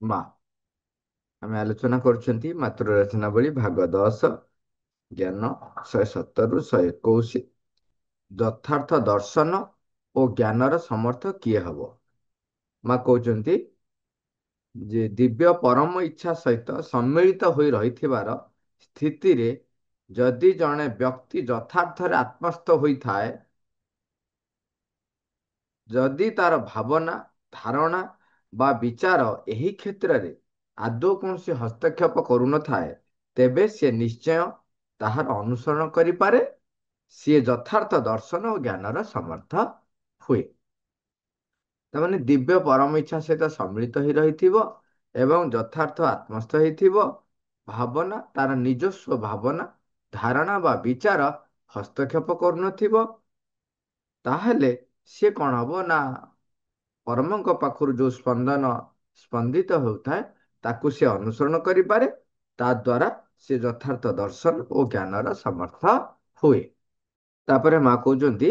ମା ଆମେ ଆଲୋଚନା କରୁଛନ୍ତି ମାତୃ ରଚନାବଳୀ ଭାଗ 10 ଜ୍ଞାନ 117ରୁ 121 ଯଥାର୍ଥ ଦର୍ଶନ ଓ ଜ୍ଞାନର ସମର୍ଥ କିଏ ହବ। ମା କହୁଛନ୍ତି ଯେ ଦିବ୍ୟ ପରମ ଇଚ୍ଛା ସହିତ ସମ୍ମିଳିତ ହୋଇ ରହିଥିବାର ସ୍ଥିତିରେ ଯଦି ଜଣେ ବ୍ୟକ୍ତି ଯଥାର୍ଥରେ ଆତ୍ମସ୍ଥ ହୋଇଥାଏ, ଯଦି ତାର ଭାବନା, ଧାରଣା ବା ବିଚାର ଏହି କ୍ଷେତ୍ରରେ ଆଦୌ କୌଣସି ହସ୍ତକ୍ଷେପ କରୁନଥାଏ, ତେବେ ସେ ନିଶ୍ଚୟ ତାହାର ଅନୁସରଣ କରିପାରେ। ସିଏ ଯଥାର୍ଥ ଦର୍ଶନ ଓ ଜ୍ଞାନର ସମର୍ଥ ହୁଏ। ତାମାନେ ଦିବ୍ୟ ପରମ ଇଚ୍ଛା ସହିତ ସମ୍ମିଳିତ ହୋଇ ରହିଥିବ ଏବଂ ଯଥାର୍ଥ ଆତ୍ମସ୍ଥ ହେଇଥିବ। ଭାବନା, ତାର ନିଜସ୍ୱ ଭାବନା, ଧାରଣା ବା ବିଚାର ହସ୍ତକ୍ଷେପ କରୁନଥିବ। ତାହେଲେ ସିଏ କଣ ହବ ନା ପରମଙ୍କ ପାଖରୁ ଯୋଉ ସ୍ପନ୍ଦିତ ହେଉଥାଏ ତାକୁ ସେ ଅନୁସରଣ କରିପାରେ। ତା ଦ୍ୱାରା ସେ ଯଥାର୍ଥ ଦର୍ଶନ ଓ ଜ୍ଞାନର ସମର୍ଥ ହୁଏ। ତାପରେ ମା କହୁଛନ୍ତି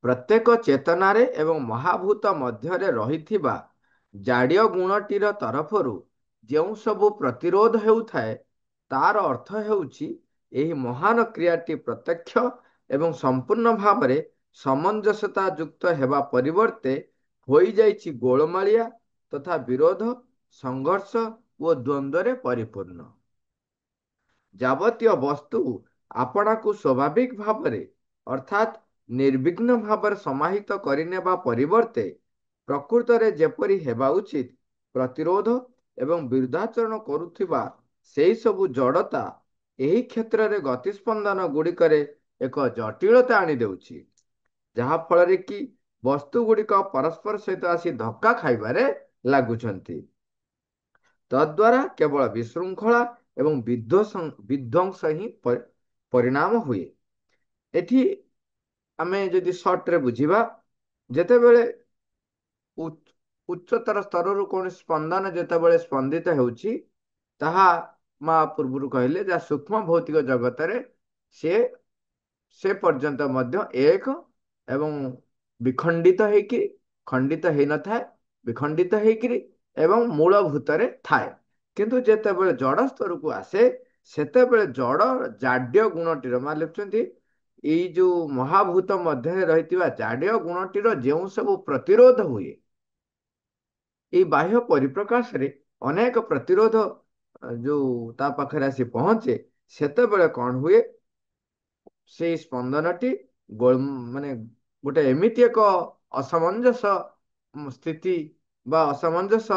ପ୍ରତ୍ୟେକ ଚେତନାରେ ଏବଂ ମହାଭୂତ ମଧ୍ୟରେ ରହିଥିବା ଜାଡ୍ୟ ଗୁଣଟିର ତରଫରୁ ଯେଉଁ ସବୁ ପ୍ରତିରୋଧ ହେଉଥାଏ, ତାର ଅର୍ଥ ହେଉଛି ଏହି ମହାନ କ୍ରିୟାଟି ପ୍ରତ୍ୟକ୍ଷ ଏବଂ ସମ୍ପୂର୍ଣ୍ଣ ଭାବରେ ସମଞ୍ଜସତା ଯୁକ୍ତ ହେବା ପରିବର୍ତ୍ତେ ହୋଇଯାଇଛି ଗୋଳମାଳିଆ ତଥା ବିରୋଧ, ସଂଘର୍ଷ ଓ ଦ୍ୱନ୍ଦ୍ୱରେ ପରିପୂର୍ଣ୍ଣ। ଯାବତୀୟ ବସ୍ତୁ ଆପଣାକୁ ସ୍ୱାଭାବିକ ଭାବରେ ଅର୍ଥାତ୍ ନିର୍ବିଘ୍ନ ଭାବରେ ସମାହିତ କରିନେବା ପରିବର୍ତ୍ତେ ପ୍ରକୃତରେ ଯେପରି ହେବା ଉଚିତ ପ୍ରତିରୋଧ ଏବଂ ବିରୁଦ୍ଧାଚରଣ କରୁଥିବା ସେହି ସବୁ ଜଡ଼ତା ଏହି କ୍ଷେତ୍ରରେ ଗତିସ୍ପନ୍ଦନ ଗୁଡ଼ିକରେ ଏକ ଜଟିଳତା ଆଣିଦେଉଛି, ଯାହା ଫଳରେ କି ବସ୍ତୁ ଗୁଡ଼ିକ ପରସ୍ପର ସହିତ ଆସି ଧକ୍କା ଖାଇବାରେ ଲାଗୁଛନ୍ତି। ତଦ୍ୱାରା କେବଳ ବିଶୃଙ୍ଖଳା ଏବଂ ବିଧ୍ୱଂସ ହିଁ ପରିଣାମ ହୁଏ। ଏଠି ଆମେ ଯଦି ସର୍ଟରେ ବୁଝିବା, ଯେତେବେଳେ ଉଚ୍ଚତର ସ୍ତରରୁ କୌଣସି ସ୍ପନ୍ଦନ ଯେତେବେଳେ ସ୍ପନ୍ଦିତ ହେଉଛି, ତାହା ମା ପୂର୍ବରୁ କହିଲେ ଯାହା ସୂକ୍ଷ୍ମ ଭୌତିକ ଜଗତରେ ସେ ସେ ପର୍ଯ୍ୟନ୍ତ ମଧ୍ୟ ଏକ ଏବଂ ବିଖଣ୍ଡିତ ହେଇକି ଖଣ୍ଡିତ ହେଇନଥାଏ, ବିଖଣ୍ଡିତ ହେଇକିରି ଏବଂ ମୂଳଭୂତରେ ଥାଏ। କିନ୍ତୁ ଯେତେବେଳେ ଜଡ଼ ସ୍ତରକୁ ଆସେ, ସେତେବେଳେ ଜଡ଼ ଜାଡ୍ୟ ଗୁଣଟିର ମା ଲେଖୁଛନ୍ତି ଏଇ ଯୋଉ ମହାଭୂତ ମଧ୍ୟରେ ରହିଥିବା ଜାଡ୍ୟ ଗୁଣଟିର ଯେଉଁ ସବୁ ପ୍ରତିରୋଧ ହୁଏ, ଏଇ ବାହ୍ୟ ପରିପ୍ରକାଶରେ ଅନେକ ପ୍ରତିରୋଧ ଯୋଉ ତା ପାଖରେ ଆସି ପହଞ୍ଚେ, ସେତେବେଳେ କଣ ହୁଏ, ସେଇ ସ୍ପନ୍ଦନଟି ମାନେ ଗୋଟେ ଏମିତି ଏକ ଅସମଞ୍ଜସ ସ୍ଥିତି ବା ଅସମଞ୍ଜସ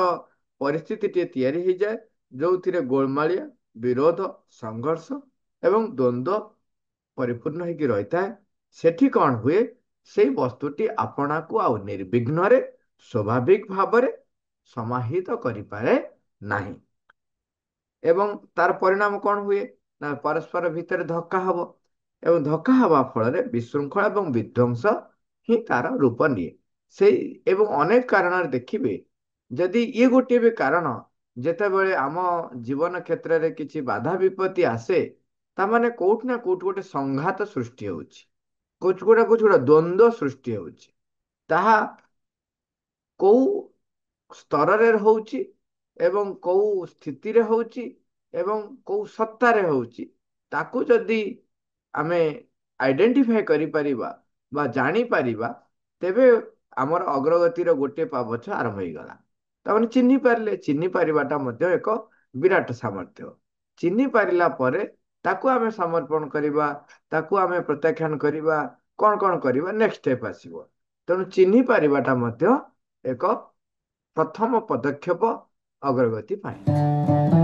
ପରିସ୍ଥିତିଟିଏ ତିଆରି ହେଇଯାଏ, ଯୋଉଥିରେ ଗୋଳମାଳିଆ, ବିରୋଧ, ସଂଘର୍ଷ ଏବଂ ଦ୍ୱନ୍ଦ୍ୱ ପରିପୂର୍ଣ୍ଣ ହେଇକି ରହିଥାଏ। ସେଠି କଣ ହୁଏ, ସେଇ ବସ୍ତୁଟି ଆପଣାକୁ ଆଉ ନିର୍ବିଘ୍ନରେ ସ୍ୱାଭାବିକ ଭାବରେ ସମାହିତ କରିପାରେ ନାହିଁ ଏବଂ ତାର ପରିଣାମ କଣ ହୁଏ ନା ପରସ୍ପର ଭିତରେ ଧକ୍କା ହବ ଏବଂ ଧକ୍କା ହେବା ଫଳରେ ବିଶୃଙ୍ଖଳା ଏବଂ ବିଧ୍ୱଂସ ହିଁ ତାର ରୂପ ନିଏ। ସେଇ ଏବଂ ଅନେକ କାରଣରେ ଦେଖିବେ, ଯଦି ଇଏ ଗୋଟିଏ ବି କାରଣ, ଯେତେବେଳେ ଆମ ଜୀବନ କ୍ଷେତ୍ରରେ କିଛି ବାଧା ବିପତ୍ତି ଆସେ, ତାମାନେ କୋଉଠି ନା କୋଉଠି ଗୋଟେ ସଂଘାତ ସୃଷ୍ଟି ହଉଛି, କୋଉଠି ଗୋଟେ ଦ୍ୱନ୍ଦ୍ୱ ସୃଷ୍ଟି ହଉଛି। ତାହା କୋଉ ସ୍ତରରେ ହଉଛି ଏବଂ କୋଉ ସ୍ଥିତିରେ ହଉଛି ଏବଂ କୋଉ ସତ୍ତାରେ ହଉଛି, ତାକୁ ଯଦି ଆମେ ଆଇଡେଣ୍ଟିଫାଏ କରିପାରିବା ବା ଜାଣିପାରିବା, ତେବେ ଆମର ଅଗ୍ରଗତିର ଗୋଟିଏ ପାବଛ ଆରମ୍ଭ ହେଇଗଲା। ତାମାନେ ଚିହ୍ନି ପାରିଲେ, ଚିହ୍ନି ପାରିବାଟା ମଧ୍ୟ ଏକ ବିରାଟ ସାମର୍ଥ୍ୟ। ଚିହ୍ନି ପାରିଲା ପରେ ତାକୁ ଆମେ ସମର୍ପଣ କରିବା, ତାକୁ ଆମେ ପ୍ରତ୍ୟାଖ୍ୟାନ କରିବା, କଣ କଣ କରିବା, ନେକ୍ସଟ ଷ୍ଟେପ ଆସିବ। ତେଣୁ ଚିହ୍ନି ପାରିବାଟା ମଧ୍ୟ ଏକ ପ୍ରଥମ ପଦକ୍ଷେପ ଅଗ୍ରଗତି ପାଇଁ।